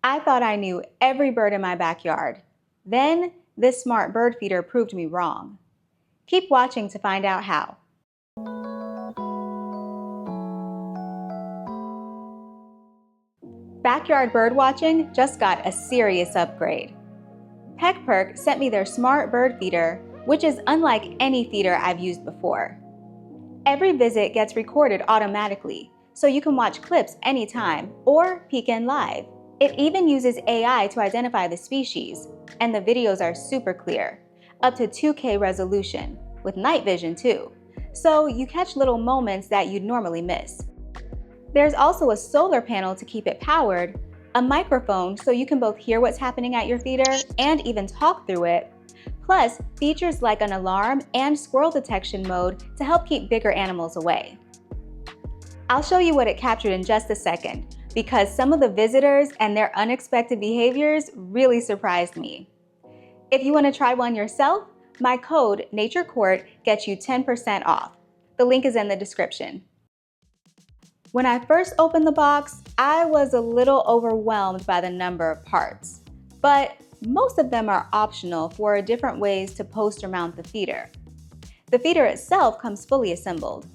I thought I knew every bird in my backyard. Then, this smart bird feeder proved me wrong. Keep watching to find out how. Backyard Birdwatching just got a serious upgrade. PeckPerk sent me their smart bird feeder, which is unlike any feeder I've used before. Every visit gets recorded automatically, so you can watch clips anytime or peek in live. It even uses AI to identify the species, and the videos are super clear, up to 2K resolution, with night vision too, so you catch little moments that you'd normally miss. There's also a solar panel to keep it powered, a microphone so you can both hear what's happening at your feeder and even talk through it, plus features like an alarm and squirrel detection mode to help keep bigger animals away. I'll show you what it captured in just a second, because some of the visitors and their unexpected behaviors really surprised me. If you want to try one yourself, my code NatureCourt gets you 10% off. The link is in the description. When I first opened the box, I was a little overwhelmed by the number of parts, but most of them are optional for different ways to post or mount the feeder. The feeder itself comes fully assembled.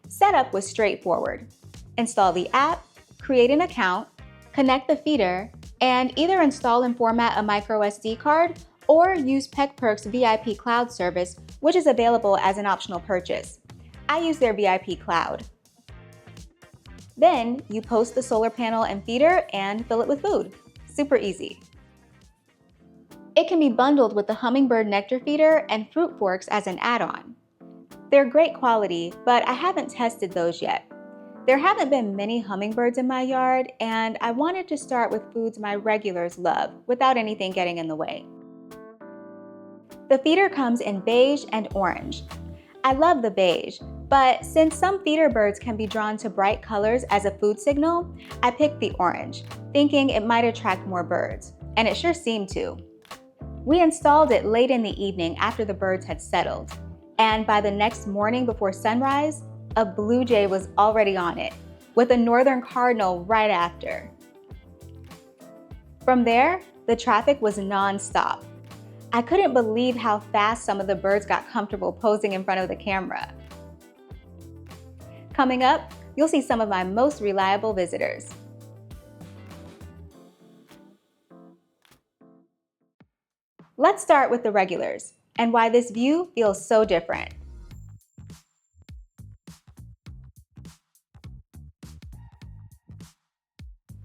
Setup was straightforward. Install the app, create an account, connect the feeder, and either install and format a micro SD card or use PeckPerk's VIP cloud service, which is available as an optional purchase. I use their VIP cloud. Then you post the solar panel and feeder and fill it with food. Super easy. It can be bundled with the hummingbird nectar feeder and fruit forks as an add-on. They're great quality, but I haven't tested those yet. There haven't been many hummingbirds in my yard, and I wanted to start with foods my regulars love without anything getting in the way. The feeder comes in beige and orange. I love the beige, but since some feeder birds can be drawn to bright colors as a food signal, I picked the orange, thinking it might attract more birds, and it sure seemed to. We installed it late in the evening after the birds had settled, and by the next morning before sunrise, a blue jay was already on it, with a Northern Cardinal right after. From there, the traffic was non-stop. I couldn't believe how fast some of the birds got comfortable posing in front of the camera. Coming up, you'll see some of my most reliable visitors. Let's start with the regulars and why this view feels so different.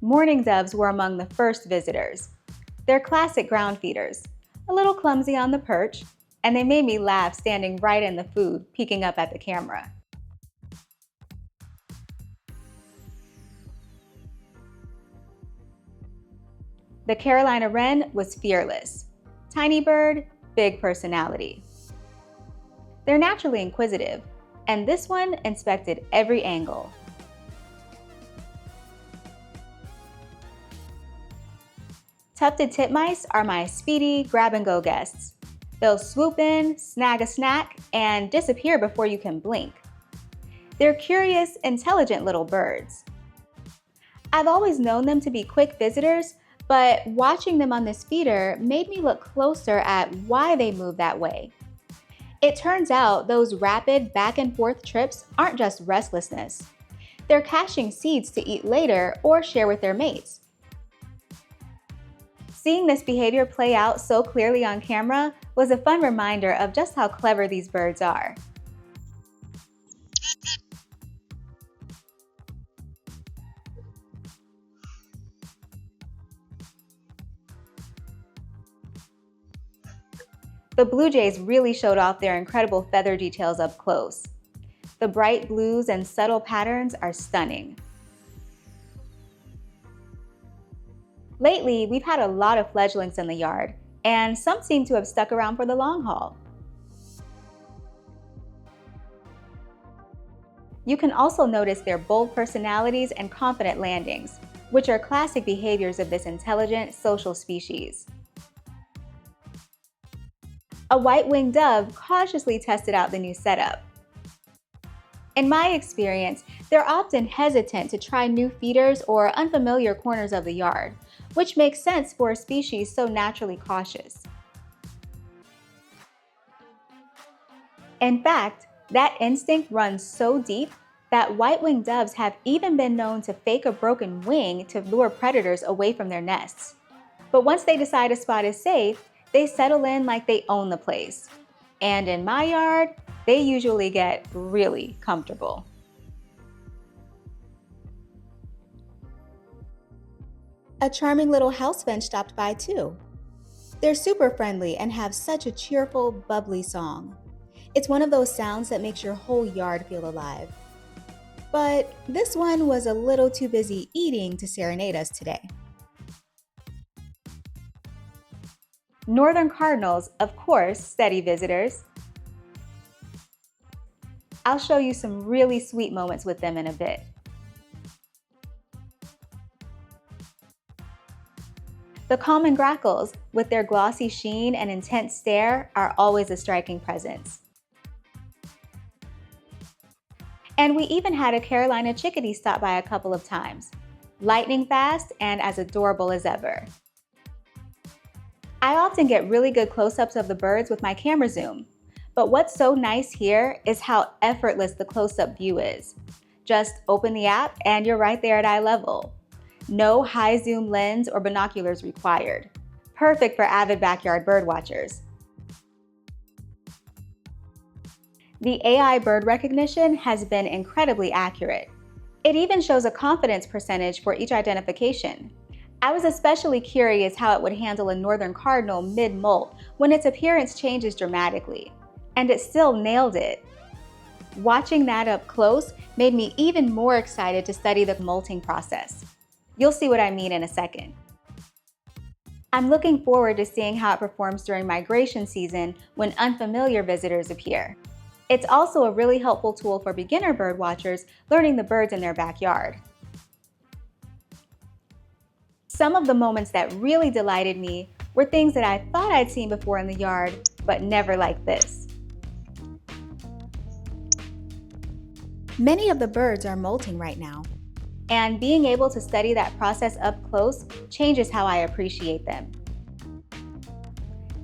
Mourning doves were among the first visitors. They're classic ground feeders, a little clumsy on the perch, and they made me laugh standing right in the food, peeking up at the camera. The Carolina wren was fearless. Tiny bird, big personality. They're naturally inquisitive, and this one inspected every angle. Tufted Titmice are my speedy grab-and-go guests. They'll swoop in, snag a snack, and disappear before you can blink. They're curious, intelligent little birds. I've always known them to be quick visitors, but watching them on this feeder made me look closer at why they move that way. It turns out those rapid back-and-forth trips aren't just restlessness. They're caching seeds to eat later or share with their mates. Seeing this behavior play out so clearly on camera was a fun reminder of just how clever these birds are. The blue jays really showed off their incredible feather details up close. The bright blues and subtle patterns are stunning. Lately, we've had a lot of fledglings in the yard, and some seem to have stuck around for the long haul. You can also notice their bold personalities and confident landings, which are classic behaviors of this intelligent, social species. A white-winged dove cautiously tested out the new setup. In my experience, they're often hesitant to try new feeders or unfamiliar corners of the yard, which makes sense for a species so naturally cautious. In fact, that instinct runs so deep that white-winged doves have even been known to fake a broken wing to lure predators away from their nests. But once they decide a spot is safe, they settle in like they own the place. And in my yard, they usually get really comfortable. A charming little house finch stopped by too. They're super friendly and have such a cheerful, bubbly song. It's one of those sounds that makes your whole yard feel alive. But this one was a little too busy eating to serenade us today. Northern Cardinals, of course, steady visitors. I'll show you some really sweet moments with them in a bit. The common grackles, with their glossy sheen and intense stare, are always a striking presence. And we even had a Carolina chickadee stop by a couple of times, lightning fast and as adorable as ever. I often get really good close-ups of the birds with my camera zoom, but what's so nice here is how effortless the close-up view is. Just open the app and you're right there at eye level. No high zoom lens or binoculars required. Perfect for avid backyard bird watchers. The AI bird recognition has been incredibly accurate. It even shows a confidence percentage for each identification. I was especially curious how it would handle a Northern Cardinal mid-molt when its appearance changes dramatically, and it still nailed it. Watching that up close made me even more excited to study the molting process. You'll see what I mean in a second. I'm looking forward to seeing how it performs during migration season when unfamiliar visitors appear. It's also a really helpful tool for beginner bird watchers learning the birds in their backyard. Some of the moments that really delighted me were things that I thought I'd seen before in the yard, but never like this. Many of the birds are molting right now, and being able to study that process up close changes how I appreciate them.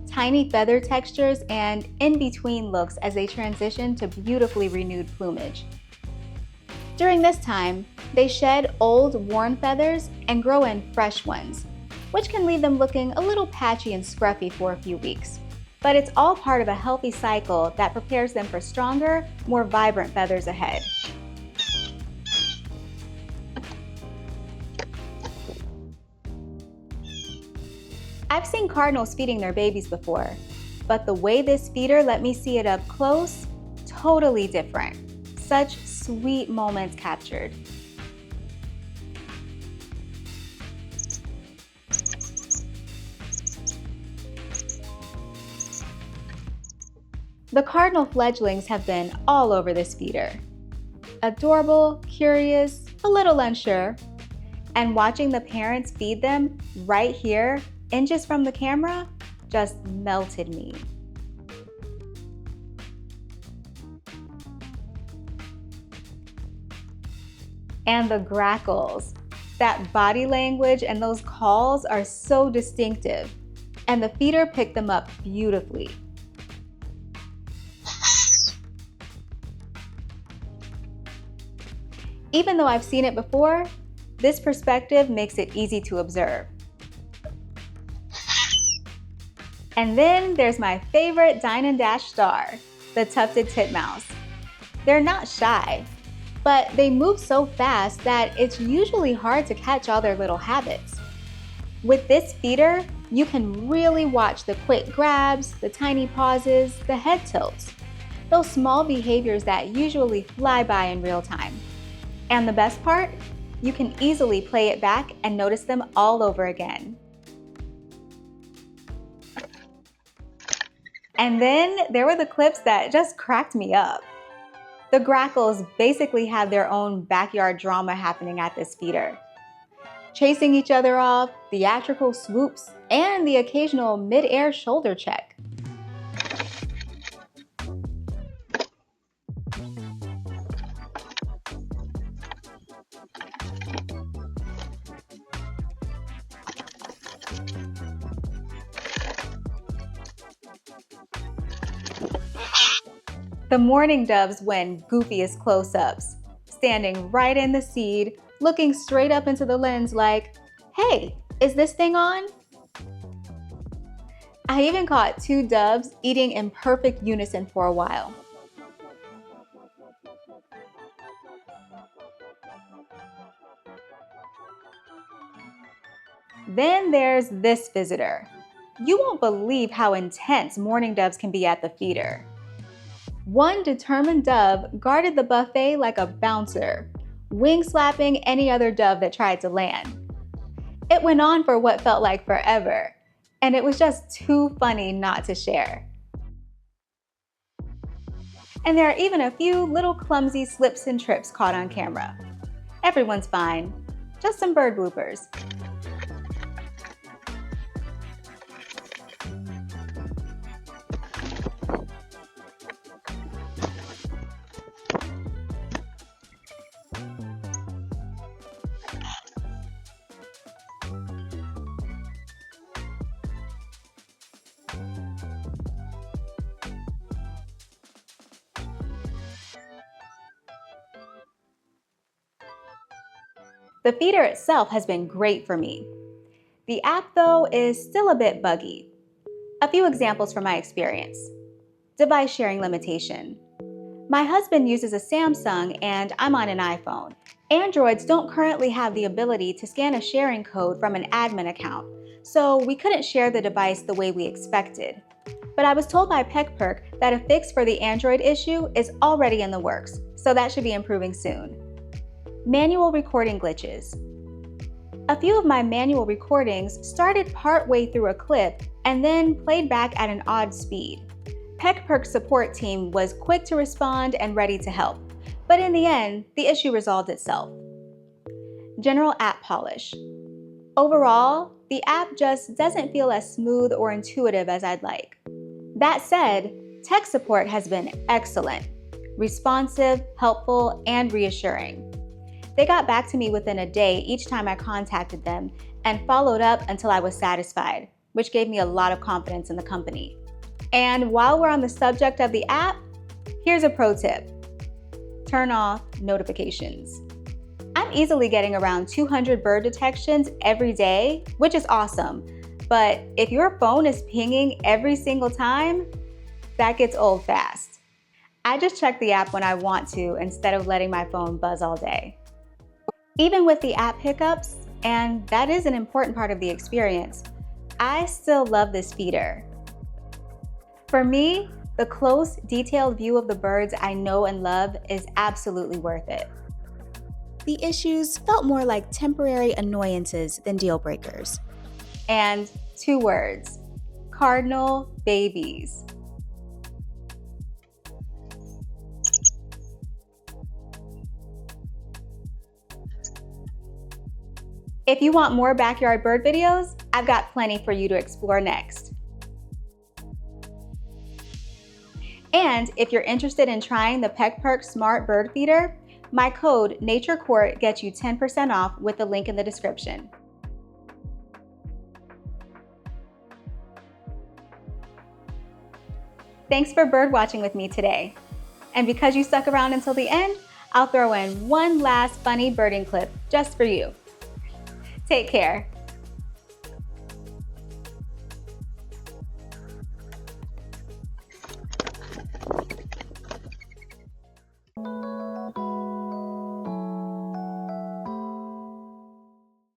Tiny feather textures and in-between looks as they transition to beautifully renewed plumage. During this time, they shed old, worn feathers and grow in fresh ones, which can leave them looking a little patchy and scruffy for a few weeks. But it's all part of a healthy cycle that prepares them for stronger, more vibrant feathers ahead. I've seen cardinals feeding their babies before, but the way this feeder let me see it up close, totally different. Such sweet moments captured. The cardinal fledglings have been all over this feeder. Adorable, curious, a little unsure, and watching the parents feed them right here, inches from the camera, just melted me. And the grackles. That body language and those calls are so distinctive, and the feeder picked them up beautifully. Even though I've seen it before, this perspective makes it easy to observe. And then there's my favorite dine and dash star, the tufted titmouse. They're not shy, but they move so fast that it's usually hard to catch all their little habits. With this feeder, you can really watch the quick grabs, the tiny pauses, the head tilts, those small behaviors that usually fly by in real time. And the best part, you can easily play it back and notice them all over again. And then there were the clips that just cracked me up. The grackles basically have their own backyard drama happening at this feeder. Chasing each other off, theatrical swoops, and the occasional mid-air shoulder check. The mourning doves win goofiest close-ups, standing right in the seed, looking straight up into the lens like, hey, is this thing on? I even caught 2 doves eating in perfect unison for a while. Then there's this visitor. You won't believe how intense mourning doves can be at the feeder. One determined dove guarded the buffet like a bouncer, wing slapping any other dove that tried to land. It went on for what felt like forever, and it was just too funny not to share. And there are even a few little clumsy slips and trips caught on camera. Everyone's fine, just some bird bloopers. The feeder itself has been great for me. The app, though, is still a bit buggy. A few examples from my experience. Device sharing limitation. My husband uses a Samsung and I'm on an iPhone. Androids don't currently have the ability to scan a sharing code from an admin account, so we couldn't share the device the way we expected. But I was told by PeckPerk that a fix for the Android issue is already in the works, so that should be improving soon. Manual recording glitches. A few of my manual recordings started partway through a clip and then played back at an odd speed. PeckPerk's support team was quick to respond and ready to help, but in the end, the issue resolved itself. General app polish. Overall, the app just doesn't feel as smooth or intuitive as I'd like. That said, tech support has been excellent, responsive, helpful, and reassuring. They got back to me within a day each time I contacted them and followed up until I was satisfied, which gave me a lot of confidence in the company. And while we're on the subject of the app, here's a pro tip. Turn off notifications. I'm easily getting around 200 bird detections every day, which is awesome. But if your phone is pinging every single time, that gets old fast. I just check the app when I want to instead of letting my phone buzz all day. Even with the app hiccups, and that is an important part of the experience, I still love this feeder. For me, the close, detailed view of the birds I know and love is absolutely worth it. The issues felt more like temporary annoyances than deal breakers. And 2 words, Cardinal babies. If you want more backyard bird videos, I've got plenty for you to explore next. And if you're interested in trying the PeckPerk Smart Bird Feeder, my code NatureCourt gets you 10% off with the link in the description. Thanks for bird watching with me today. And because you stuck around until the end, I'll throw in one last funny birding clip just for you. Take care.